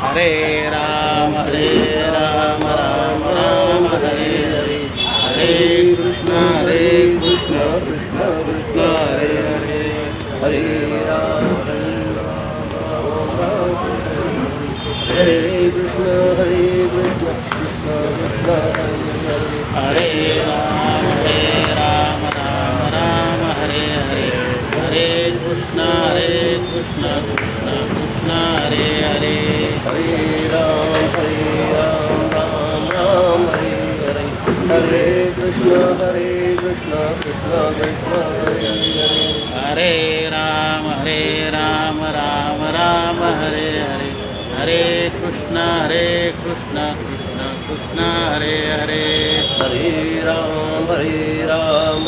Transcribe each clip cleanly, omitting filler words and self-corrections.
हरे राम राम राम हरे हरे, हरे कृष्ण कृष्ण कृष्ण हरे हरे, हरे राम हरे कृष्ण कृष्ण कृष्ण हरे हरे, हरे राम राम हरे हरे, हरे कृष्ण कृष्ण कृष्ण हरे हरे, हरे राम राम राम हरे हरे, हरे कृष्ण कृष्ण कृष्ण हरे हरे, हरे राम राम राम हरे हरे, हरे कृष्ण कृष्ण कृष्ण हरे हरे, हरे राम राम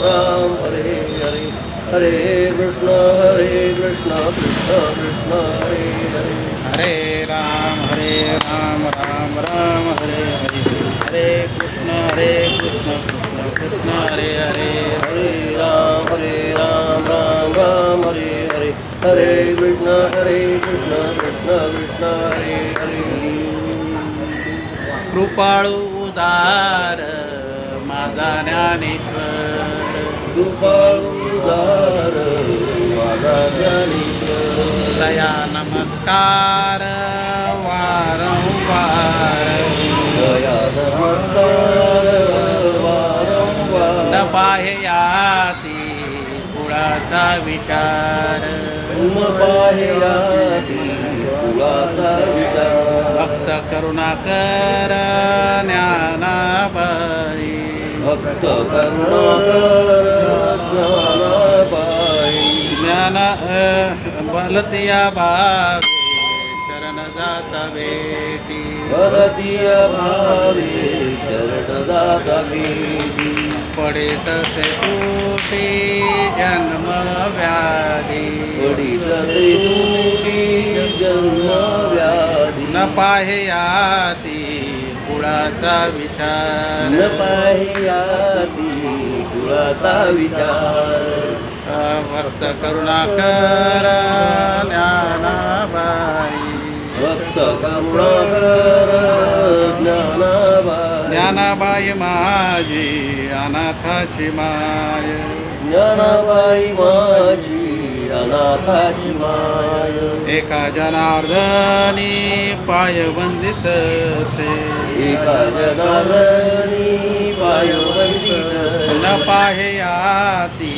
राम हरे हरे, हरे कृष्ण कृष्ण कृष्ण हरे हरे, हरे राम राम राम हरे हरे, हरे कृष्ण कृष्ण कृष्ण हरे हरे, हरे राम राम राम हरे हरे, हरे कृष्ण कृष्ण कृष्ण हरे हरे. कृपाळू उदार माझा ज्ञानेश्वर, कृपाळू उदार माझा ज्ञानेश्वर, दया नमस्कार वारंवार, दया नमस्कार वारंवार, न पाहयाती कुळाचा विचार, न पाहयाती कुळाचा विचार, भक्त करुणाकर ज्ञानाबाई, भक्त करुणाकर ज्ञानाबाई, ज्ञान बलतिया भावे शरण जाता बेटी, बलतिया भावे शरण जाता बेटी, पडे तसे तुटी जन्म व्याधी, पडी तसे तुटी जन्म व्याधी, न पाहयाती कुळाचा विचार, न पाहयाती कुळाचा विचार, भक्त करुणाकर ज्ञानाबाई, भक्त करुणाकर ज्ञानाबाई, ज्ञानाबाई माझी अनाथाची माय, ज्ञानाबाई माझी अनाथाची माय, एका जनार्दनी पाय वंदित से, एका जनार्दनी पाय वंदित, न पाहयाती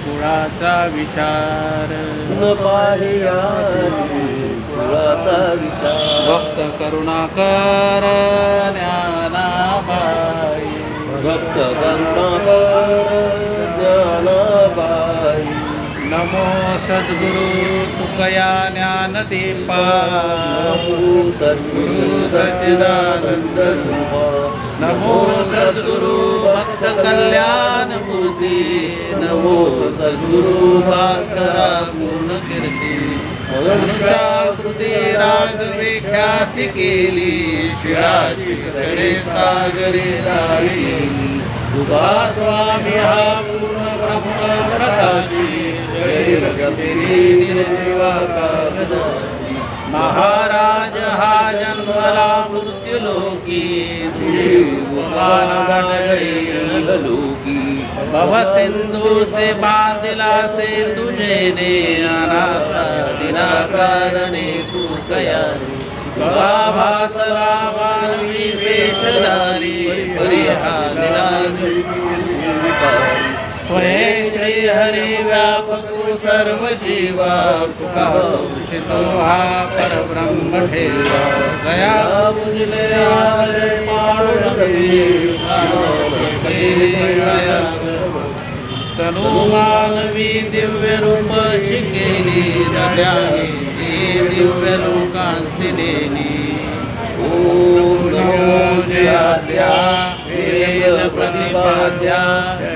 कुळाचा विचार, न पाहयाती कुळाचा विचार, भक्त करुणाकर ज्ञानाबाई, भक्त करुणाकर ज्ञानाबाई, नमो सद्गुरु तुकया ज्ञानदीपा, नमो सद्गुरु सच्चिदानंद रूपा, नमो सद्गुरु भक्त कल्याण मूर्ती, नमो सद्गुरु भास्करा पूर्ण कीर्ती, मनुष्याकृती रागवे ख्याती केली, शिळाची खरे सागरे राहिली, तुका स्वामी हा पूर्ण ब्रह्म प्रकाशी, जय रक्षिली निर्जीवा कागदाची, महाराज हा जन्मला मृत्युलोकी, लोकी, भवसिंधू से बांधिला से तुझे ने, अनाथ दिना कारणे तू कया, भासला मानवी वेशधारी, परिहालिला स्वयं श्री हरी व्यापकु सर्व जीवा, तुका उषितो हा परब्रह्म ठेवा, दया मुझले आदरे तनु मानवी दिव्य रूप शिकेली, नद्याने दिव्य लोकांसी नेली, ओम नमो जयाद्या वेद प्रतिपाद्या,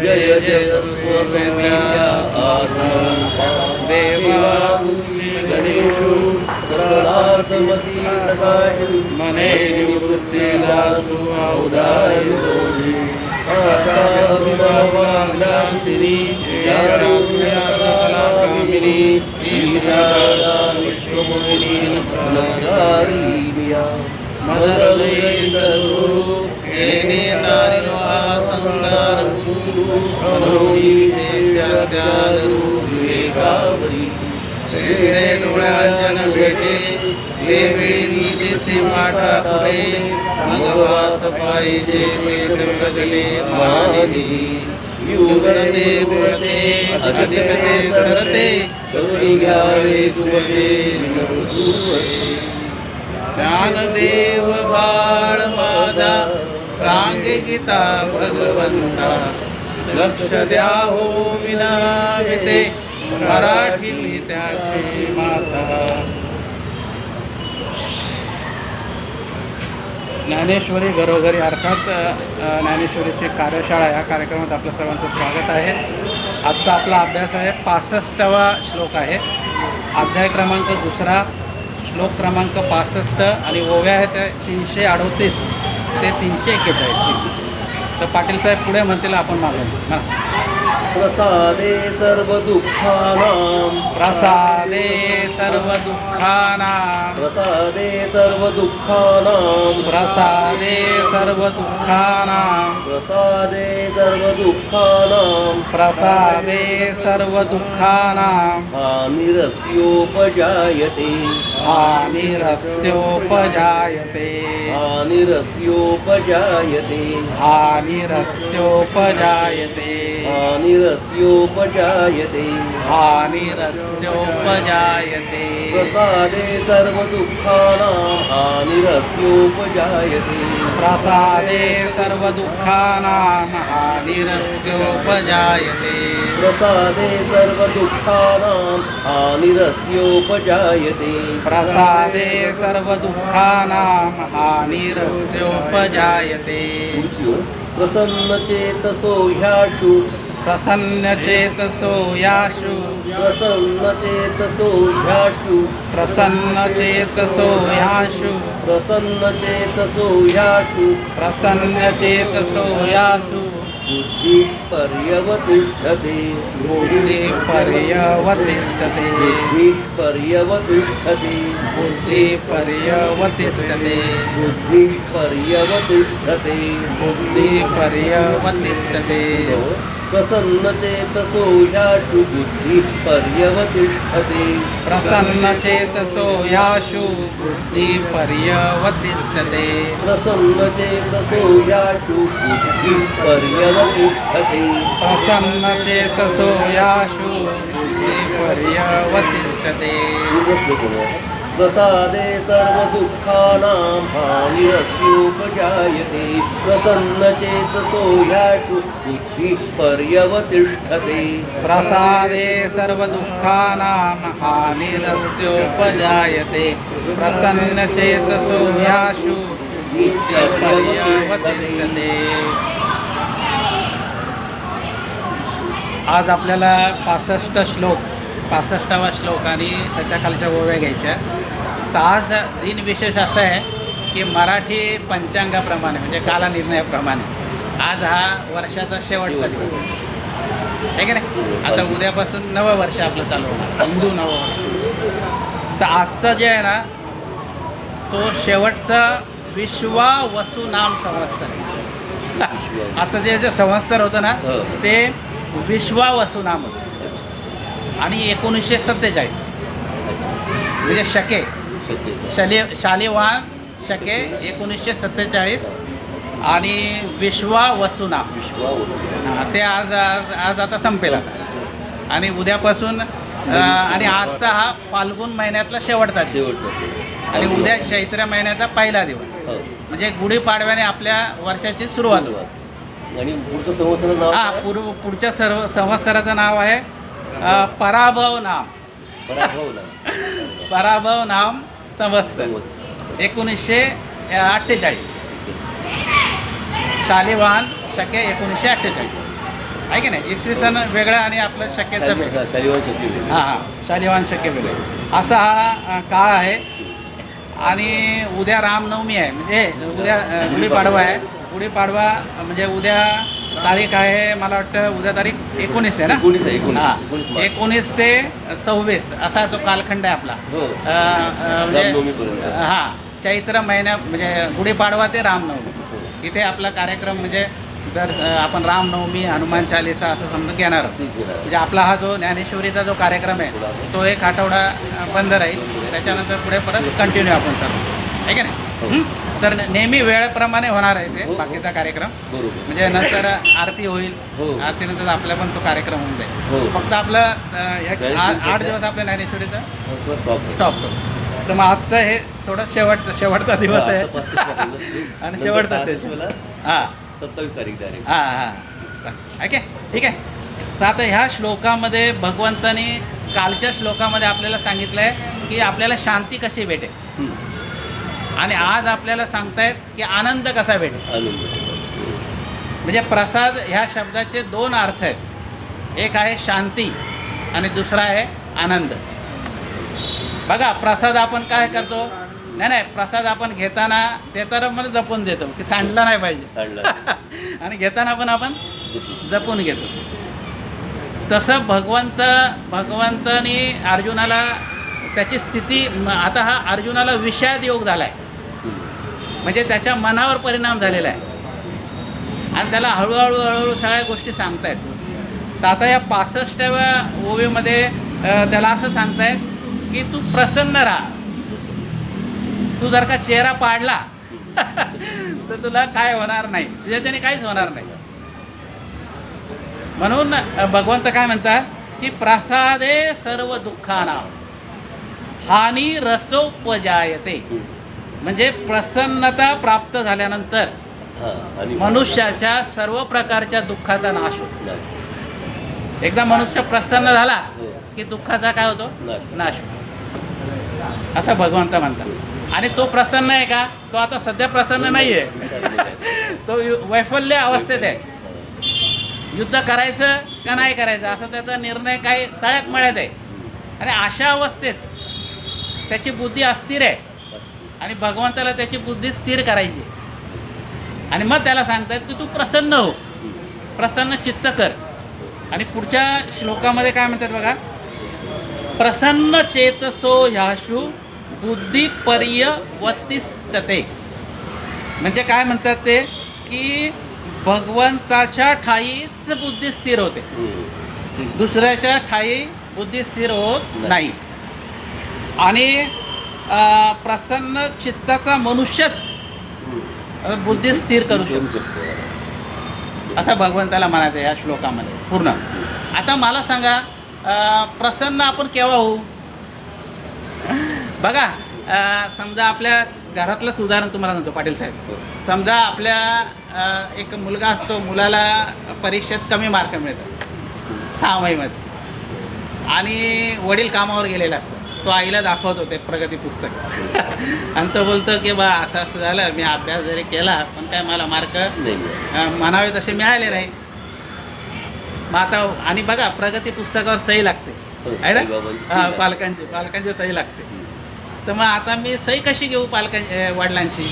जय जय स्वमेध्या देवा तुझी गणेशु सर्वार्थमती प्रकाशु, मने निवृत्ती दासु अवधार दोषी, श्री जया कला कामिनी, विश्वमोहिनी नमस्कार तारिमिया मदरदे सद्गुरु येने तारिलो हा संसार गुरु मनोनी विशेषात्यादरू विवेकावरी श्रेष्ठे डोळ्यांजन भेटे हे वेळी नीतीचे पाठा पुढे मगवास पाहिजे ते प्रगले महानिधी युगते बोलते अधिकते सरते करुणी घ्यावे तुझे ज्ञानदेव बाळ माझा सांगे गीता भगवंता लक्ष द्या हो विनाविते मराठी मी त्याची माता. ज्ञानेश्वरी घरोघरी अर्थात ज्ञानेश्वरीची कार्यशाळा या कार्यक्रमात आपल्या सर्वांचं स्वागत आहे. आजचा आपला अभ्यास आहे 65वा श्लोक आहे. अध्याय क्रमांक 2 श्लोक क्रमांक 65 आणि ओव्या आहेत 338 ते 341. तर पाटील साहेब पुढे म्हणतील, आपण मागून हां. प्रसादे सर्व दुःखानां प्रसादे सर्व दुःखानां प्रसादे सर्व दुःखानां प्रसादे सर्व दुःखानां प्रसादे सर्व दुःखानां प्रसादे सर्व दुःखानां हानिरस्योपजायते हानिरस्योपजायते हानिरस्योपजायते हानिरस्योपजायते हानिरस्योपजायते हानिरस्योपजायते प्रसादे सर्व दुःखानां हानिरस्योपजायते प्रसादे सर्व दुःखानां हानिरस्योपजायते प्रसादे सर्व दुःखानां हानिरस्योपजायते प्रसादे सर्व दुःखानां हानिरस्योपजायते प्रसन्नचेतसो ह्याशु प्रसन्नचेतसो याशु प्रसन्नचेतसो ह्याशु प्रसन्नचेतसो याशु प्रसन्नचेतसो ह्याशु प्रसन्नचेतसो यासु बुद्धिपर्यवतिष्ठते बुद्धिपर्यवतिष्ठते बुद्धिपर्यवतिष्ठते बुद्धिपर्यवतिष्ठते बुद्धिपर्यवतिष्ठते बुद्धिपर्यवतिष्ठते प्रसन्नचेतसो ह्याशु बुद्धिपर्यवतिष्ठते प्रसन्नचेतसो याशु बुद्धिपर्यवतिष्ठते प्रसन्नचेतसो ह्याशु बुद्धिपर्यवतिष्ठते प्रसन्नचेतसो याशु बुद्धिपर्यवतिष्ठते. प्रसादे सर्व दुःखानां हानिरस्योपजायते प्रसन्नचेतसो ह्याशु बुद्धिपर्यवतिष्ठते प्रसादे सर्व दुःखानां हानिरस्योपजायते प्रसन्नचेतसो याशु बुद्धिपर्यवतिष्ठते. आज आपल्याला 65वा श्लोक आणि त्याच्या खालच्या ओव्या घ्यायच्या. तर आज दिनविशेष असं आहे की मराठी पंचांगाप्रमाणे म्हणजे कालनिर्णयाप्रमाणे आज हा वर्षाचा शेवटचा दिवस आहे की नाही. आता उद्यापासून नवं वर्ष आपलं चालू होणार, हिंदू नवं वर्ष. तर आजचं जे आहे ना तो शेवटचा विश्वावसु नाम संवत्सर आहे. आता जे संवत्सर होतं ना ते विश्वावसु नाम होतं आणि 1947 म्हणजे शके शालिवाहन शके 1947 आणि विश्वावसु नाम ते आज आता संपेल आणि उद्यापासून आणि आजचा हा फाल्गुन महिन्यातला शेवटचा आणि उद्या चैत्र महिन्याचा पहिला दिवस म्हणजे गुढीपाडव्याने आपल्या वर्षाची सुरुवात होते. आणि पुढचं संवत्सराचं नाव पुढच्या संवत्सराचं नाव आहे पराभव नाम पराभव नाम संवत्सर 1948 शालिवाहन शके 1948 आहे की नाही. इसवी सन वेगळं आणि आपलं शक्यचं वेगळं. शालिवाहन शक्य वेगळं असा हा काळ आहे. आणि उद्या रामनवमी आहे म्हणजे उद्या गुढीपाडवा आहे. गुढीपाडवा म्हणजे उद्या तारीख आहे मला वाटतं उद्या तारीख 19 आहे ना? 19 आहे, 19. हां. 19 मार्च. 19 ते 26 असा तो कालखंड आहे आपला. हो. म्हणजे रामनवमीपर्यंत. हां, चैत्र महिन्या म्हणजे गुढीपाडवा ते रामनवमी. हो. इथे आपला कार्यक्रम म्हणजे जर आपण रामनवमी, हनुमान चालीसा असं समजून घेणार आहोत. ठीक आहे. म्हणजे आपला हा जो ज्ञानेश्वरीचा जो कार्यक्रम आहे तो एक आठवडा बंद राहील. त्याच्यानंतर पुढे परत कंटिन्यू आपण चालू आहे का नाही? हो. तर नेहमी वेळेप्रमाणे होणार आहे ते हो, हो. बाकीचा कार्यक्रम. बरोबर. म्हणजे नंतर आरती होईल. हो. आरतीनंतर आपला पण तो कार्यक्रम होऊन जाईल. हो. फक्त आपलं एक ज्ञानेश्वरी 8 दिवस आपल्या ज्ञानेश्वरीचा स्टॉप. स्टॉप करू. तर मग आजचं हे थोडं शेवटचा दिवस आहे आणि शेवटचा असेल. हां 27 तारीख डायरेक्ट. हां हां ओके ठीक आहे. तर आता ह्या श्लोकामध्ये भगवंताने कालच्या श्लोकामध्ये आपल्याला सांगितलं आहे की आपल्याला शांती कशी भेटेल आणि आज आपल्याला सांगतायत की आनंद कसा भेटेल. आनंद. म्हणजे प्रसाद ह्या शब्दाचे 2 अर्थ आहेत. एक आहे शांती आणि दुसरा आहे आनंद. बघा प्रसाद आपण काय करतो, नाही प्रसाद आपण देताना मला जपून देतो की सांडला नाही पाहिजे काढला. आणि घेताना पण आपण जपून घेतो. तसं भगवंतानी अर्जुनाला त्याची स्थिती आता हा अर्जुनाला विषाद योग झाला आहे. म्हणजे त्याच्या मनावर परिणाम झालेला आहे आणि त्याला हळूहळू सगळ्या गोष्टी सांगतायत. तर आता या 65व्या ओवीमध्ये त्याला असं सांगतायत की तू प्रसन्न राहा. तू जर का चेहरा पाडला तर तुला काय होणार नाही, तुझ्याच्याने काहीच होणार नाही. म्हणून भगवंत काय म्हणतात की प्रसादे सर्व दुःखानां हानी रसोपजायते. म्हणजे प्रसन्नता प्राप्त झाल्यानंतर आणि मनुष्याच्या सर्व प्रकारच्या दुःखाचा नाश होतो. एकदा मनुष्य प्रसन्न झाला की दुःखाचा काय होतो, नाश होतो असं भगवंत म्हणतात. आणि तो प्रसन्न आहे का? तो आता सध्या प्रसन्न नाही आहे. तो वैफल्य अवस्थेत आहे. युद्ध करायचं का नाही करायचं असं त्याचा निर्णय काही तळ्यात मळ्यात आहे. आणि अशा अवस्थेत त्याची बुद्धी अस्थिर आहे आणि भगवंताला त्याची बुद्धी स्थिर करायची. आणि मग त्याला सांगतायत की तू प्रसन्न हो, प्रसन्न चित्त कर. आणि पुढच्या श्लोकामध्ये काय म्हणतात बघा, प्रसन्न चेतसो ह्याशु बुद्धी पर्यवतिष्ठते. म्हणजे काय म्हणतात ते की भगवंताच्या ठाईच बुद्धी स्थिर होते, दुसऱ्याच्या ठाई बुद्धी स्थिर होत नाही. आणि प्रसन्न चित्ताचा मनुष्यच बुद्धी स्थिर करू शकतो असं भगवंताला म्हणायचं आहे या श्लोकामध्ये पूर्ण. आता मला सांगा प्रसन्न आपण केव्हा होऊ? बघा समजा आपल्या घरातलंच उदाहरण तुम्हाला सांगतो पाटील साहेब. समजा आपल्या एक मुलगा असतो, मुलाला परीक्षेत कमी मार्क मिळतात 6वीमध्ये आणि वडील कामावर गेलेले असतात. तो आईला दाखवतो ते प्रगती पुस्तक आणि तो बोलतो की बा असं असं झालं, मी अभ्यास जरी केला पण काय मला मार्क म्हणावे तसे मिळाले नाही. मग आता आणि बघा प्रगती पुस्तकावर सही लागते आहे ना, हां पालकांची सही लागते. तर मग आता मी सही कशी घेऊ वडिलांची?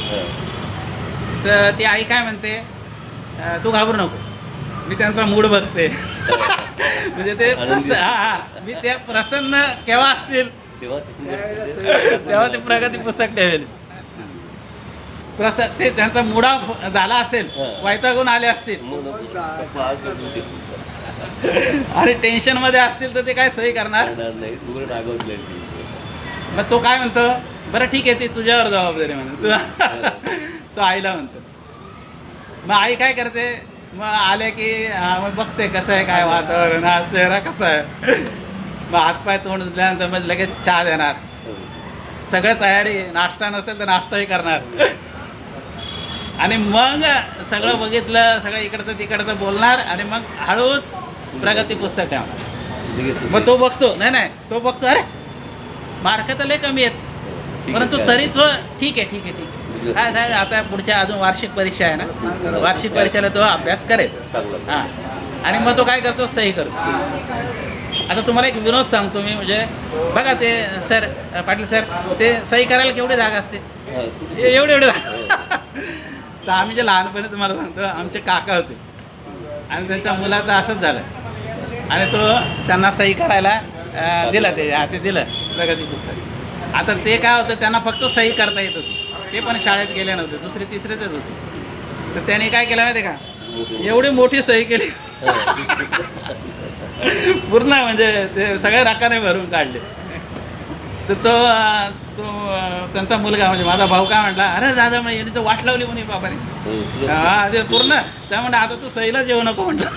तर ती आई काय म्हणते, तू घाबरू नको, मी त्यांचा मूड बघते. म्हणजे ते मी ते प्रसन्न केव्हा असतील तेव्हा ते प्रगती पुस्तक ठेवेल. ते त्यांचा मुडा झाला असेल, वैतागून आले असतील आणि टेन्शनमध्ये असतील तर ते काय सही करणार नाही. मग तो काय म्हणतो, बरं ठीक आहे ती तुझ्यावर जबाबदारी म्हणून तो आईला म्हणतो. मग आई काय करते, मग आले की मग बघते कसं आहे काय वातावरण, हा चेहरा कसा आहे. मग हातपाय तोंड धुतल्यानंतर मग लगेच चहा देणार, सगळं तयारी, नाश्ता नसेल तर नाश्ताही करणार. आणि मग सगळं बघितलं, सगळं इकडचं तिकडचं बोलणार आणि मग हळूच प्रगती पुस्तक ठेवणार. मग तो बघतो, नाही तो बघतो, अरे मार्क तर लय कमी आहेत, परंतु तरी तो ठीक आहे काय काय आता पुढच्या अजून वार्षिक परीक्षा आहे ना, वार्षिक परीक्षेला तो अभ्यास करेल. हां आणि मग तो काय करतो, सही करतो. आता तुम्हाला एक विनोद सांगतो मी. म्हणजे बघा ते सर पाटील सर ते सही करायला केवढी जागा असते, एवढे जागा. तर आम्ही जे लहानपणी तुम्हाला सांगतो, आमचे काका होते आणि त्यांच्या मुलाचं असंच झालं. आणि तो त्यांना सही करायला दिलं ते दिलं प्रगती पुस्तक. आता ते काय होतं, त्यांना फक्त सही करता येत होती, ते पण शाळेत गेले नव्हते, दुसरे तिसरेतच होते. तर त्यांनी काय केलं माहिती का, एवढी मोठी सही केली पूर्ण, म्हणजे ते सगळे राखाने भरून काढले. तर त्यांचा मुलगा म्हणजे माझा भाऊ काय म्हटला, अरे दादा मग यांनी तर वाट लावली म्हणे बाबाने. हा ते पूर्ण त्या म्हणता आता तू सहीला जेवू नको म्हटलं.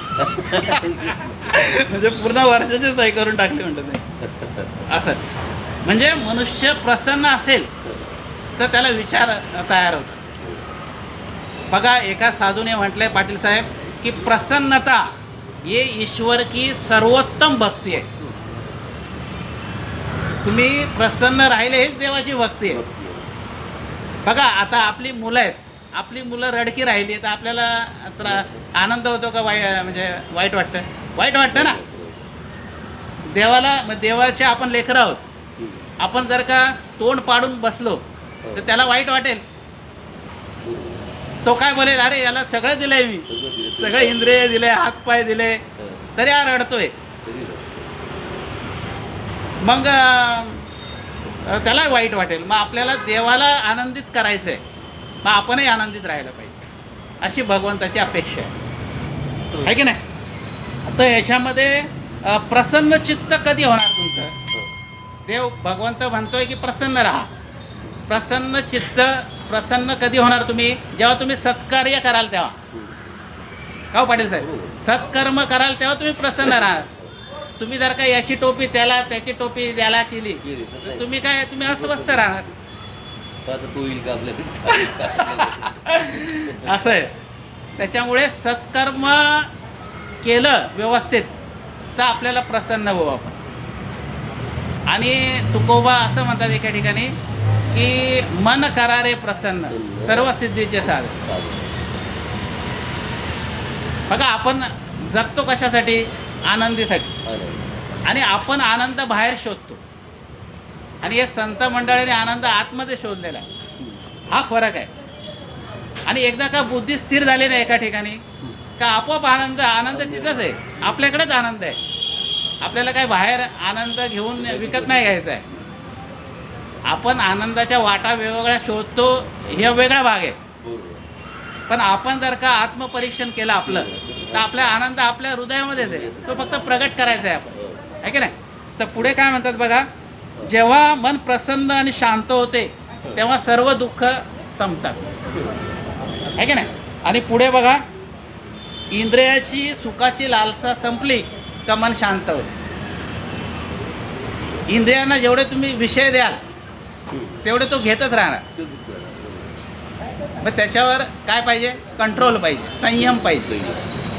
म्हणजे पूर्ण वर्षाची सही करून टाकली म्हणतात ते. असं म्हणजे मनुष्य प्रसन्न असेल तर त्याला विचार तयार होतो. बघा एका साधूने म्हटलंय पाटील साहेब की प्रसन्नता ये ईश्वर की सर्वोत्तम भक्ती आहे. तुम्ही प्रसन्न राहिले हेच देवाची भक्ती आहे. बघा आता आपली मुलं आहेत, आपली मुलं रडकी राहिली तर आपल्याला आनंद होतो का म्हणजे वाईट वाटतं? वाईट वाटतं ना. देवाचे आपण लेकरं आहोत. आपण जर का तोंड पाडून बसलो तर त्याला वाईट वाटेल. तो काय बोलेल, अरे याला सगळं दिलंय मी, सगळे इंद्रिय दिले, हातपाय दिले, तरी हा रडतोय. मग त्याला वाईट वाटेल. मग आपल्याला देवाला आनंदित करायचं आहे, मग आपणही आनंदित राहायला पाहिजे, अशी भगवंताची अपेक्षा आहे की नाही. तर ह्याच्यामध्ये प्रसन्न चित्त कधी होणार तुमचं? देव भगवंत म्हणतोय की प्रसन्न राहा. प्रसन्न चित्त प्रसन्न कधी होणार तुम्ही? जेव्हा तुम्ही सत्कार्य कराल तेव्हा. का पाटील साहेब? सत्कर्म कराल तेव्हा तुम्ही प्रसन्न राहा. तुम्ही जर का याची टोपी त्याला, त्याची टोपी त्याला केली तर तुम्ही काय, तुम्ही अस्वस्थ राहणार. असं आहे. त्याच्यामुळे सत्कर्म केलं व्यवस्थित तर आपल्याला प्रसन्न होऊ आपण. आणि तुकोबा असं म्हणतात एका ठिकाणी की मन करारे प्रसन्न सर्व सिद्धीचे साधन. बघा आपण जगतो कशासाठी? आनंदीसाठी. आणि आपण आनंद बाहेर शोधतो आणि हे संत मंडळीने आनंद आतमध्ये शोधलेला आहे. हा फरक आहे. आणि एकदा का बुद्धी स्थिर झाली ना एका ठिकाणी का आपोआप आनंद तिथंच आहे. आपल्याकडेच आनंद आहे. आपल्याला काय बाहेर आनंद घेऊन विकत नाही घ्यायचा आहे. आपण आनंदाच्या वाटा वेगवेगळ्या शोधतो, हे वेगळा भाग आहे. पण आपण जर का आत्मपरीक्षण केलं आपलं तर आपला आनंद आपल्या हृदयामध्येच आहे. तो फक्त प्रगट करायचा आहे आपण, आहे की नाही. तर पुढे काय म्हणतात बघा, जेव्हा मन प्रसन्न आणि शांत होते तेव्हा सर्व दुःख संपतात, आहे की नाही. आणि पुढे बघा, इंद्रियाची सुखाची लालसा संपली का मन शांत होते. इंद्रियांना जेवढे तुम्ही विषय द्याल तेवढे तो घेतच राहणार. मग त्याच्यावर काय पाहिजे? कंट्रोल पाहिजे, संयम पाहिजे.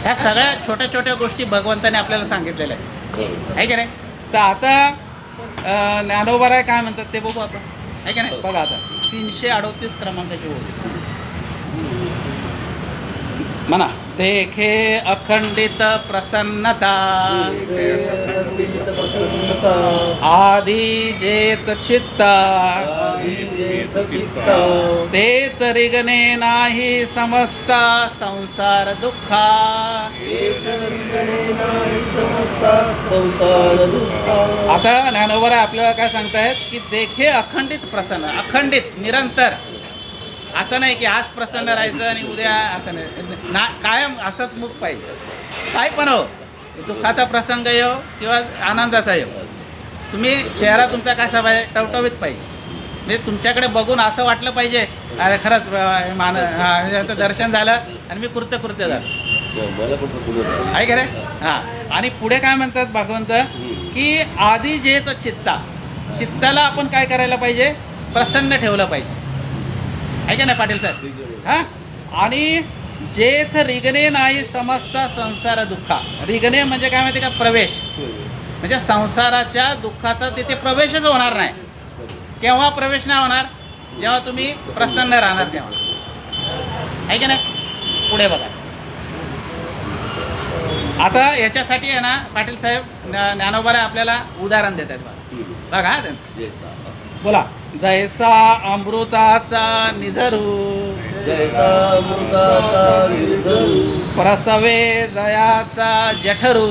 ह्या सगळ्या छोट्या छोट्या गोष्टी भगवंताने आपल्याला सांगितलेल्या आहेत, आहे की नाही. तर आता ज्ञानोबा काय म्हणतात ते बघू आपण, आहे की नाही. बघा आता 338 क्रमांकाची ओळ म्हणा, देखे अखंडित प्रसन्नता आधी जेत चित्ता ते तरिगणे नाही समजता संसार दुःखा. आता ज्ञानोबा आपल्याला काय सांगतायत की देखे अखंडित प्रसन्न, अखंडित निरंतर. असं नाही की आज प्रसन्न राहायचं आणि उद्या असं नाही ना, कायम असंच मुख पाहिजे. काय पण हो, दुःखाचा प्रसंग येऊ किंवा आनंदाचा येऊ, तुम्ही चेहरा तुमचा कसा पाहिजे? टवटवीत पाहिजे. म्हणजे तुमच्याकडे बघून असं वाटलं पाहिजे अरे खरंच याचं दर्शन झालं आणि मी कृत्य झालं, आहे का रे. हां. आणि पुढे काय म्हणतात भगवंत की आधी जेच चित्ताला आपण काय करायला पाहिजे? प्रसन्न ठेवलं पाहिजे, आहे का नाही पाटील साहेब. हां. आणि जेथ रिगणे नाही समजता संसार दुःखा. रिगणे म्हणजे काय माहिती का? प्रवेश. म्हणजे संसाराच्या दुःखाचा तिथे प्रवेशच होणार नाही. केव्हा प्रवेश नाही होणार? जेव्हा तुम्ही प्रसन्न राहणार तेव्हा, आहे की नाही. पुढे बघा. आता याच्यासाठी आहे ना पाटील साहेब ज्ञानोबा आपल्याला उदाहरण देतात बघा. बघा बोला. जैसा अमृताचा निझरू जैसा अमृताचा निर्झरू प्रसवे जयाचा जठरू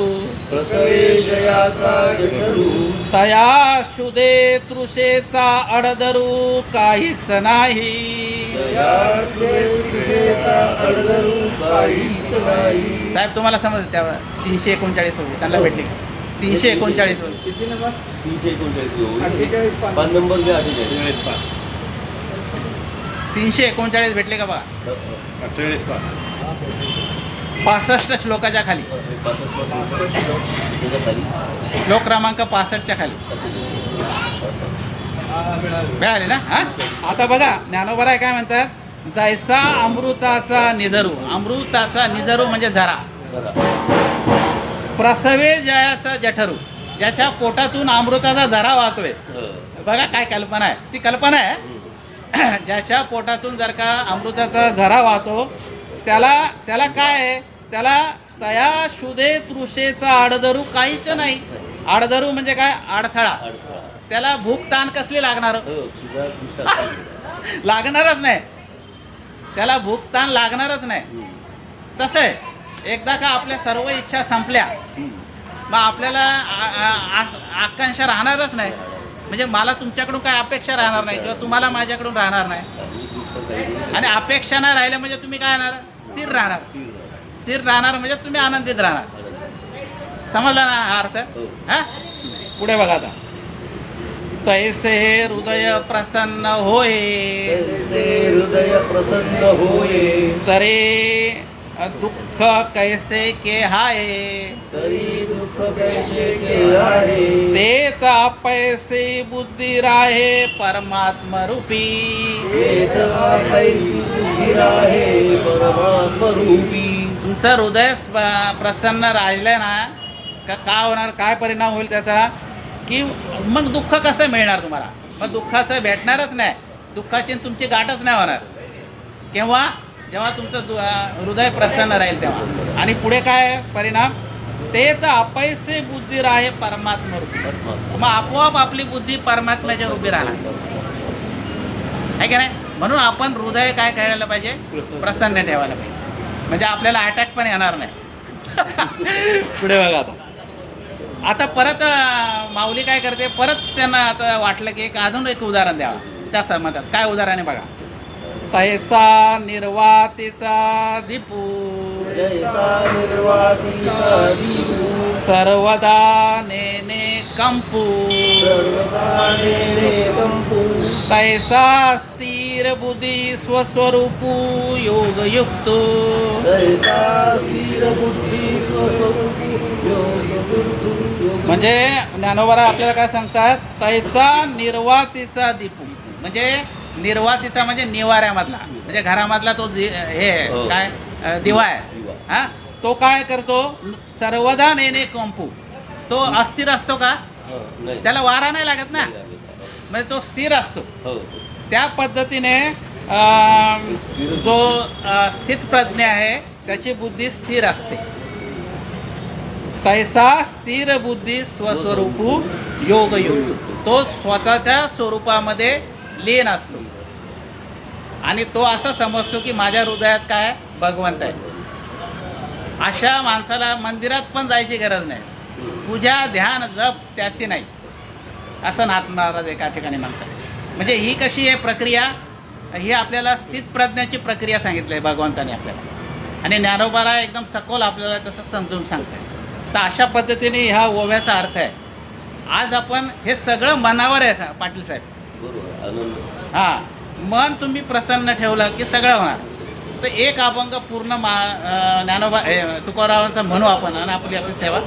प्रसवे जयाचा जठरू तया शुदे तृषेचा अडदरू काहीच नाही. साहेब तुम्हाला समजतं त्या 339 होते त्यांना भेटले 339 होते. किती नंबर 339 5 नंबर घ्या 48 339 भेटले का बघा. 65 श्लोकाच्या खाली श्लोक क्रमांक 65च्या खाली मिळाले ना. हा आता बघा ज्ञानोबराय काय म्हणतात, जैसा अमृताचा निझरू. अमृताचा निझरू म्हणजे झरा. प्रसवे जयाचा जठरू, ज्याच्या पोटातून अमृताचा झरा वाहतोय. बघा काय कल्पना आहे, ती कल्पना आहे. ज्याच्या पोटातून जर का अमृताचा झरा वाहतो त्याला काय आहे, त्याला तया शुदे तृषेचा आडधरू काहीच नाही. आडधरू म्हणजे काय, अडथळा. त्याला भूक ताण कसली लागणार, लागणारच नाही. त्याला भूक ताण लागणारच नाही. तसं आहे, एकदा का आपल्या सर्व इच्छा संपल्या मग आपल्याला आकांक्षा राहणारच नाही. म्हणजे मला तुमच्याकडून काय अपेक्षा राहणार नाही किंवा तुम्हाला माझ्याकडून राहणार नाही. आणि अपेक्षा नाही राहिल्या म्हणजे तुम्ही काय राहणार, स्थिर राहणार. स्थिर राहणार म्हणजे तुम्ही आनंदित राहणार. समजला ना हा अर्थ. हा पुढे बघा आता, तैसे हृदय प्रसन्न होय हृदय प्रसन्न होय तरे दुःख कैसे के हाय तरी दुःख कैसे के आहे ते पैसे बुद्धी राहे परमात्मा रूपी. पैसी बुद्धी राहे परमात्मा रूपी. तुमचं हृदय प्रसन्न राहिलं ना का होणार, काय परिणाम होईल त्याचा, की मग दुःख कसं मिळणार तुम्हाला. मग दुःखाचं भेटणारच नाही, दुःखाची तुमची गाठच नाही होणार. केव्हा, जेव्हा तुमचं हृदय प्रसन्न राहील तेव्हा. आणि पुढे काय परिणाम, तेच अपैसे बुद्धी राहे परमात्मा रूपी. मग आपोआप आपली बुद्धी परमात्म्याच्या रूपी राहणार आहे की नाही. म्हणून आपण हृदय काय करायला पाहिजे, प्रसन्न ठेवायला पाहिजे, म्हणजे आपल्याला अटॅक पण येणार नाही. पुढे बघा आता परत माऊली काय करते, परत त्यांना आता वाटलं की अजून एक उदाहरण द्यावं. त्या सहमतात काय उदाहरण आहे बघा, तैसा निर्वातीचा दीपू जैसा निर्वातीचा दीपू सर्वदा नेने कंपू सर्वदा नेने कंपू तैसा स्थिर बुद्धी स्वस्वरूपू योगयुक्तो तैसा स्थिर बुद्धी स्वस्वरूपी योगयुक्तो. म्हणजे ज्ञानोबा आपल्याला काय सांगतात, तैसा निर्वातीचा दीपू म्हणजे निर्वातीचा म्हणजे निवाऱ्यामधला, म्हणजे घरामधला तो हे काय दिवा आहे. हा तो काय करतो, सर्वदा नेणे कंपू. तो अस्थिर असतो का, त्याला वारा नाही लागत ना, म्हणजे तो स्थिर असतो. त्या पद्धतीने जो स्थित प्रज्ञ आहे त्याची बुद्धी स्थिर असते. तैसा स्थिर बुद्धी स्वस्वरूपू योगयुक्त, तो स्वतःच्या स्वरूपामध्ये लीन असतो. आणि तो असं समजतो की माझ्या हृदयात काय भगवंत आहे. अशा माणसाला मंदिरात पण जायची गरज नाही, पूजा ध्यान जप त्याची नाही, असं नाथ महाराज एका ठिकाणी म्हणतात. म्हणजे ही कशी आहे प्रक्रिया, ही आपल्याला स्थित प्रज्ञाची प्रक्रिया सांगितली आहे भगवंताने आपल्याला. आणि ज्ञानोबाला एकदम सखोल आपल्याला तसं समजून सांगताय. तर अशा पद्धतीने ह्या ओव्याचा अर्थ आहे. आज आपण हे सगळं मनावर आहे पाटील साहेब. हां, मन तुम्ही प्रसन्न ठेवलं की सगळं होणार. तर एक अभंग पूर्ण ज्ञानोबा तुकोरावांचा म्हणू आपण आणि आपली सेवा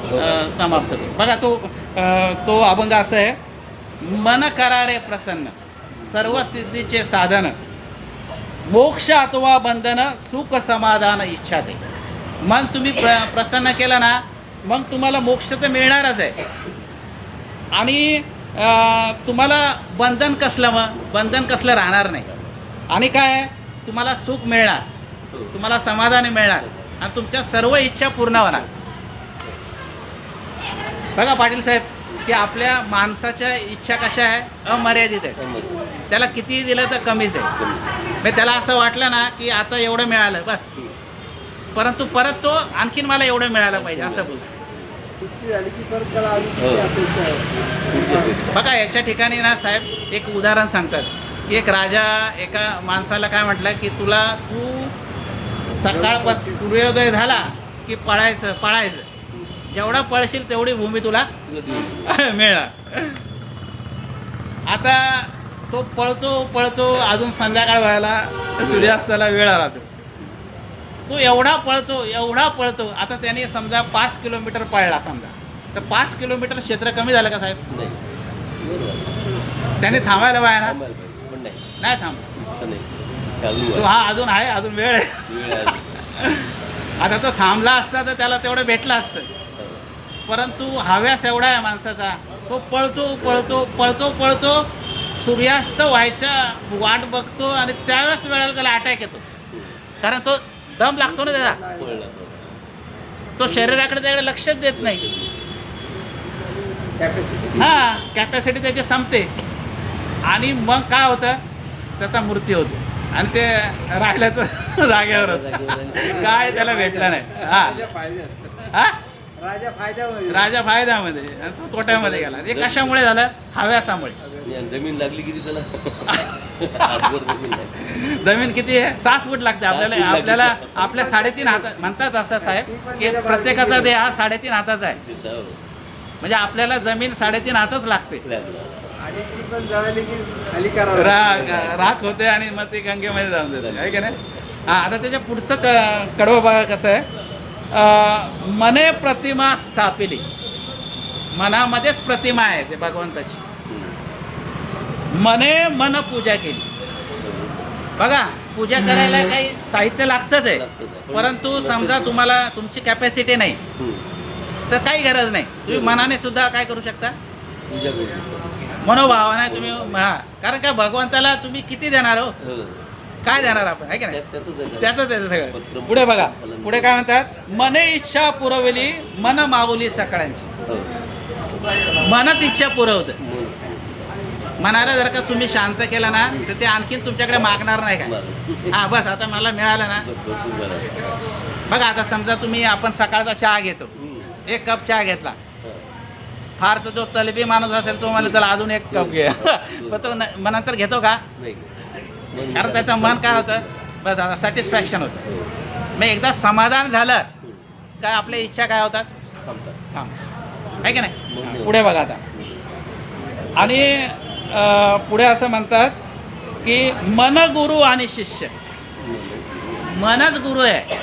समाप्त करू. बघा तो अभंग असं आहे, मन करा रे प्रसन्न सर्व सिद्धीचे साधन मोक्ष अथवा बंधन सुख समाधान इच्छा ते. मन तुम्ही प्रसन्न केलं ना मग तुम्हाला मोक्ष तर मिळणारच आहे. आणि तुम्हाला बंधन कसलं, मग बंधन कसलं राहणार नाही. आणि काय तुम्हाला सुख मिळणार, तुम्हाला समाधान मिळणार आणि तुमच्या सर्व इच्छा पूर्ण होणार. बघा पाटील साहेब की आपल्या माणसाच्या इच्छा कशा आहे, अमर्यादित आहे. त्याला कितीही दिलं तर कमीच आहे. म्हणजे त्याला असं वाटलं ना की आता एवढं मिळालं बस, परंतु परत तो आणखीन मला एवढं मिळालं पाहिजे असं बोलतो. बघा याच्या ठिकाणी ना साहेब एक उदाहरण सांगतात की एक राजा एका माणसाला काय म्हटलं की तुला तू सकाळपासून सूर्योदय झाला की पळायचं जेवढा पळशील तेवढी भूमी तुला मिळणार. आता तो पळतो अजून संध्याकाळ व्हायला सूर्यास्ताला वेळ आला तो एवढा पळतो. आता त्याने समजा 5 किलोमीटर पळला समजा, तर 5 किलोमीटर क्षेत्र कमी झालं का साहेब? त्याने थांबायला पाहिजे ना? नाही थांब, तो हा अजून आहे, अजून वेळ आहे. आता तो थांबला असता तर त्याला तेवढं भेटलं असतं, परंतु हव्यास एवढा आहे माणसाचा, तो पळतो सूर्यास्त व्हायच्या वाट बघतो आणि त्यावेळेस वेळेला त्याला अटॅक येतो. कारण तो दम लागतो ना त्याचा, तो शरीराकडे त्याकडे लक्षच देत नाही. हा कॅपॅसिटी त्याची संपते आणि मग काय होतं, त्याचा मृत्यू होतो आणि ते राहिलं तर जागेवरच, काय त्याला भेटलं नाही. हा राजा फायद्यामध्ये आणि तो तोट्यामध्ये गेला. हे कशामुळे झालं? हव्यासामुळे. जमीन लागली किती त्याला? जमीन किती आहे? 7 फूट लागते आपल्याला आपल्या 3.5 हात म्हणतात असं साहेब की प्रत्येकाचा देह हा 3.5 हाताचा आहे. म्हणजे आपल्याला जमीन 3.5 हातच लागते. राख होते आणि मग ती गंगेमध्ये जाऊन देते, आहे की नाही? हा, आता त्याच्या पुढचं कडवं बघा कसं आहे. मने प्रतिमा स्थापिली, मनामध्येच प्रतिमा आहे ते भगवंताची. मन पूजा केली. बघा पूजा करायला काही साहित्य लागतंच आहे, परंतु समजा तुम्हाला तुमची कॅपॅसिटी नाही तर काही गरज नाही, तुम्ही मनाने सुद्धा काय करू शकता, मनोभावाने तुम्ही. हा, कारण काय भगवंताला तुम्ही किती देणार हो, काय देणार आपण, आहे की नाही? त्याचंच आहे सगळं. पुढे बघा, पुढे काय म्हणतात, मने इच्छा पुरवली मन मागवली सकाळ्यांची. मनच इच्छा पुरवतं. मनाला जर का तुम्ही शांत केलं ना तर ते आणखीन तुमच्याकडे मागणार नाही का. हा बस आता मला मिळालं ना. बघा आता समजा आपण सकाळचा चहा घेतो, 1 कप चहा घेतला, फार तर जो तलबी माणूस असेल तो मला त्याला अजून 1 कप घे, पण तो नंतर घेतो का? कारण त्याचं मन काय होतं, बस आता सॅटिस्फॅक्शन होतं. मग एकदा समाधान झालं काय आपल्या इच्छा काय होतात, थांब, आहे की नाही? पुढे बघा आता, आणि पुढे असं म्हणतात की मन गुरु आणि शिष्य. मनच गुरु आहे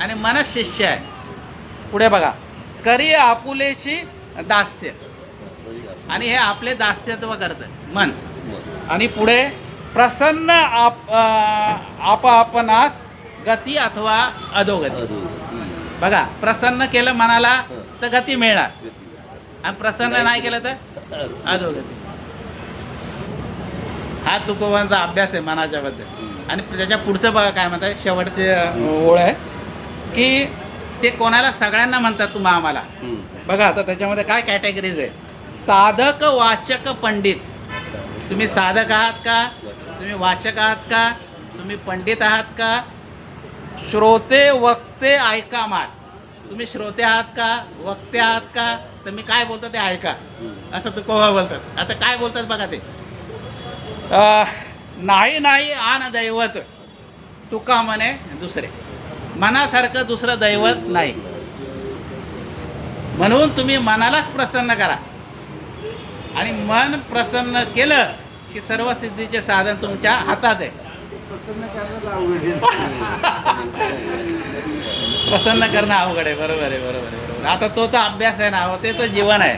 आणि मनच शिष्य आहे. पुढे बघा, करी आपुलेची दास्य, आणि हे आपले दास्यत्व करतं मन. आणि पुढे प्रसन्न आपणास गती अथवा अधोगती. बघा प्रसन्न केलं मनाला तर गती मिळणार, आणि प्रसन्न नाही केलं तर अधोगती. हा तुकोबांचा अभ्यास आहे मनाच्या बद्दल. आणि त्याच्या पुढचं बघा काय म्हणतात, शेवटचे ओळ आहे की ते कोणाला, सगळ्यांना म्हणतात तुम्हा आम्हाला. बघा आता त्याच्यामध्ये काय कॅटेगरीज आहे. साधक, वाचक, पंडित. तुम्ही साधक आहात का, तुम्ही वाचक आहात का, तुम्ही पंडित आहात का, श्रोते वक्ते ऐका मात. तुम्ही श्रोते आहात का, वक्ते आहात का, तर मी काय बोलतो ते ऐका, असं तुकोबा बोलतात. आता काय बोलतात बघा ते, नाही आन दैवत तुका म्हणे दुसरे. मनासारखं दुसरं दैवत नाही, म्हणून तुम्ही मनालाच प्रसन्न करा. आणि मन प्रसन्न केलं की सर्व सिद्धीचे साधन तुमच्या हातात आहे. प्रसन्न करणं अवघड आहे. बरोबर आहे. आता तो तर अभ्यास आहे ना, ते तर जीवन आहे.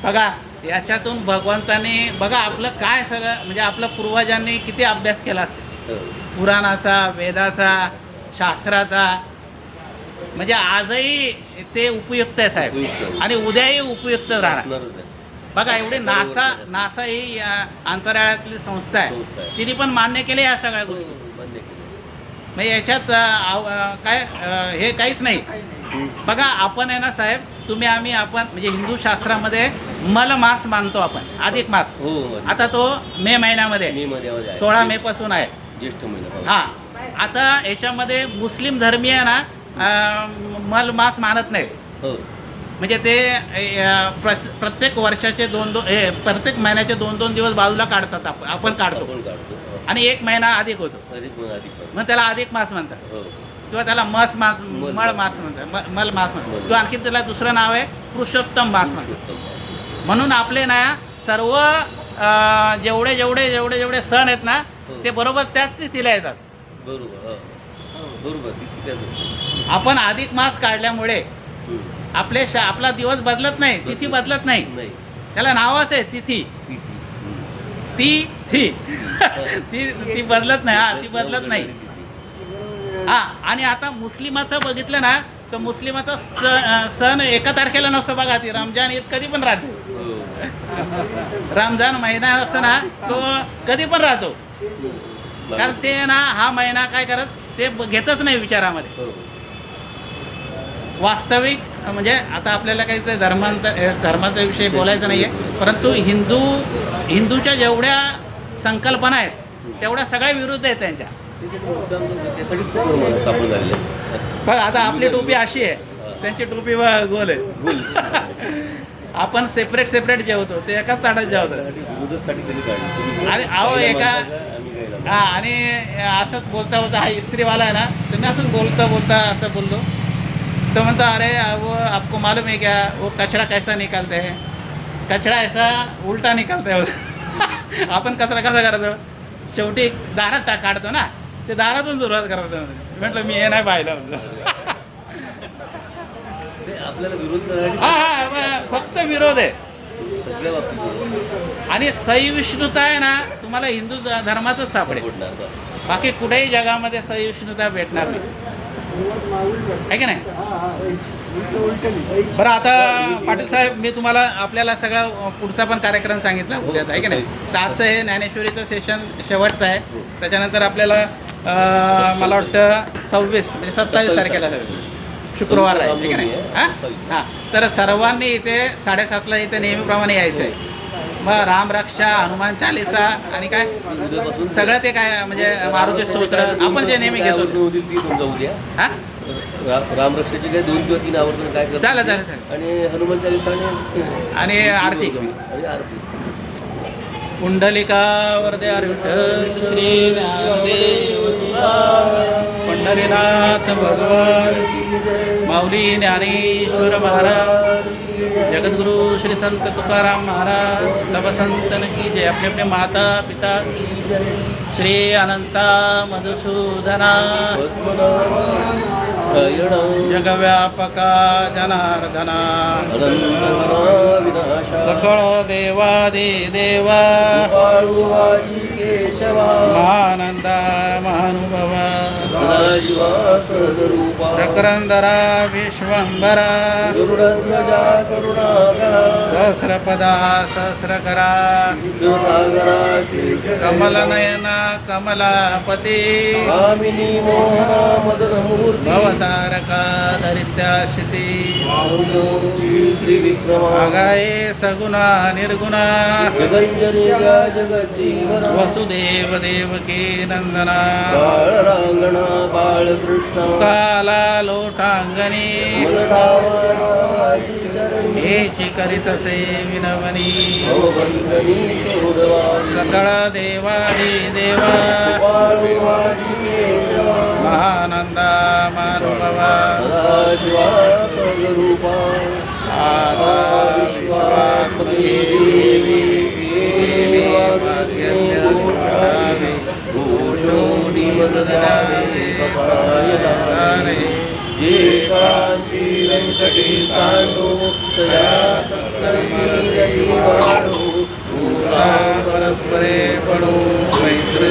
बघा याच्यातून भगवंताने बघा आपलं काय सगळं, म्हणजे आपल्या पूर्वजांनी किती अभ्यास केला असेल, पुराणाचा, वेदाचा, शास्त्राचा. म्हणजे आजही ते उपयुक्त आहे साहेब, आणि उद्याही उपयुक्त राहणार. बघा एवढी नासा ही अंतराळातली संस्था आहे, तिने पण मान्य केले या सगळ्या गोष्टी. म्हणजे याच्यात काय हे काहीच नाही. बघा आपण आहे ना साहेब, आम्ही आपण म्हणजे हिंदू शास्त्रामध्ये मल मास मानतो आपण, अधिक मास. हो आता तो मे महिन्यामध्ये मे मध्ये आहे. 16 मे पासून आहे. ज्येष्ठ महिना. हा, आता याच्यामध्ये मुस्लिम धर्मीय ना मल मास मानत नाही. हो. म्हणजे ते प्रत्येक वर्षाचे प्रत्येक महिन्याचे 2-2 दिवस बाजूला काढतात, आपण काढतो. आपण काढतो. आणि 1 महिना अधिक होतो, अधिक मग त्याला अधिक मास म्हणतात. हो. किंवा त्याला मल मास म्हणतात, मल मास म्हणतात. किंवा आणखी त्याला दुसरं नाव आहे पुरुषोत्तम मास म्हणतात. म्हणून आपले ना सर्व जेवढे जेवढे जेवढे जेवढे सण आहेत ना ते बरोबर त्याच तिथीला येतात. बरोबर. बरोबर, तिथी त्याच असते. आपण अधिक मास काढल्यामुळे आपला दिवस बदलत नाही, तिथी बदलत नाही. त्याला नावच आहे तिथी. ती बदलत नाही. हा, ती बदलत नाही. हा, आणि आता मुस्लिमाचं बघितलं ना तर मुस्लिमाचा सण एका तारखेला नसतो बघा. ती रमजान ईद कधी पण राहते. रमजान महिना असतो ना तो कधी पण राहतो. कारण ते ना हा महिना काय करत ते घेतच नाही विचारामध्ये. वास्तविक म्हणजे आता आपल्याला काही ते धर्माचा विषय बोलायचा नाही आहे, परंतु हिंदूच्या जेवढ्या संकल्पना आहेत तेवढ्या सगळ्या विरुद्ध आहेत त्यांच्या. बघ आता आपली टोपी अशी आहे, त्यांची टोपी गोल आहे. आपण सेपरेट जेवतो, ते एकाच ताटात जेवतात. आणि अहो हा, आणि असंच बोलता हा इस्त्रीवाला आहे ना, तुम्ही असंच बोलता असं बोललो तो म्हणतो, अरे वो आपको मालूम है क्या वो कचरा कैसा निकालते हैं, कचरा ऐसा उलटा निकालते है. आपण कचरा कसा करतो, शेवटी दारात काढतो ना, ते दारातून सुरुवात करतो. म्हटलं मी हे नाही पाहिलं म्हणतो. आपल्याला विरोध हा, फक्त विरोध आहे. सगळ्या बाबतीत. आणि सहिष्णुता आहे ना तुम्हाला हिंदू धर्मातच सापडेल, बाकी कुठेही जगामध्ये सहिष्णुता भेटणार नाही, आहे की नाही. बरं, आता पाटील साहेब मी तुम्हाला आपल्याला सगळा पुढचा पण कार्यक्रम सांगितला उद्याचा, आहे की नाही. तर आजचं हे ज्ञानेश्वरीचं सेशन शेवटचं आहे. त्याच्यानंतर आपल्याला मला वाटतं 26 म्हणजे 27 तारखेला शुक्रवार आहे की नाही. हां, तर सर्वांनी इथे 7:30ला इथे नेहमीप्रमाणे यायचं आहे. मग रामरक्षा, हनुमान चालिसा आणि काय सगळं ते काय म्हणजे मारुती स्तोत्र आपण जे नेहमी घेतो. हां, रामरक्षाची काय 2 किंवा 3 आवर्तन काय करतात. चालेल. आणि हनुमान चालिसा आणि आरती. पुंडलिका वरदे विठ्ठल श्री ज्ञानदेव पंढरीनाथ भगवान माऊली ज्ञानेश्वर महाराज जगद्गुरु श्री संत तुकाराम महाराज सब संतन की जय. अपने अपने माता पिता की जय. श्री अनंता मधुसूदना जगव्यापका जनार्दना सकळ देवादी देवा महानंदा महानुभवा चक्रंदरा विश्वंभरा सहस्रपदा सहस्रकरा कमलनयना कमलापती भवतारका धरित्याशिती आगाये सगुणा निर्गुणा वसुदेव देवकी नंदना काला लोटांगणी हेची करीतसे विनवनी सकळ देवादी देवा महानंदा मानुभवा आता विश्वात्मदेवी परस्परे पडो मैत्र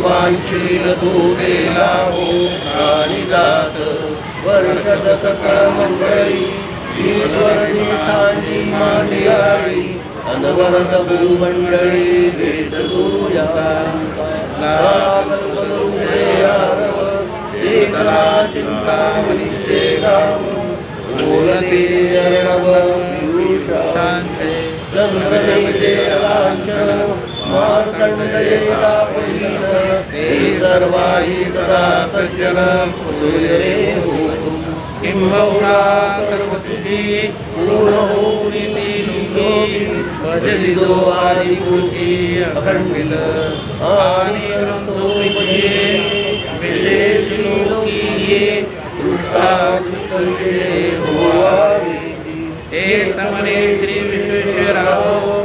वांशील तू गेला हो प्राणी जात वर्षद सकळ मंगळी ईश्वर निष्ठांची मांडियाळी अनवरत भूमंडळी भेट तुझ्या शीतला चिंतामणीचे गाव बोलते शांते चंद्रजे लांछन मार्कंडेया पहिल ते सर्वाही सदा सज्जन सूर्यरे किंबहुना सर्वसुखी पूर्ण होऊनिती लुकी भजती जो आदिमूर्ती अखंडित आणि ग्रंथोपैकी विशेष लोकी ये दृष्टादृष्टे होवावे तमने श्री विश्वेश्वराहो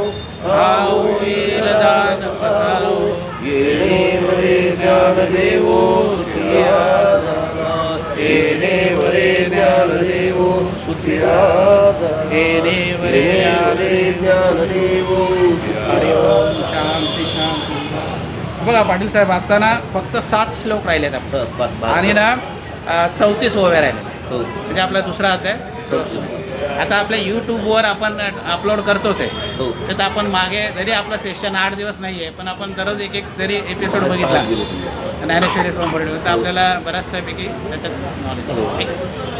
भाऊ येल दान पसाओ येणे वरे ज्ञानदेवो येणे वरे ज्ञानदेवो येणे वरे ज्ञानदेवो हरि ओम शांती शांती. बघा पाटील साहेब आता ना फक्त 7 श्लोक राहिलेत आपण आणि ना 34 ओव्या राहिल्या हो. म्हणजे आपला दुसरा अध्याय. आता आपल्या यूट्यूबवर आपण अपलोड करतोच आहे हो. तर आपण मागे जरी आपलं सेशन 8 दिवस नाही आहे पण आपण दररोज एक जरी एपिसोड बघितला ज्ञानेश्वरी सोमवार तर आपल्याला बऱ्याचशापैकी त्याच्यात नॉलेज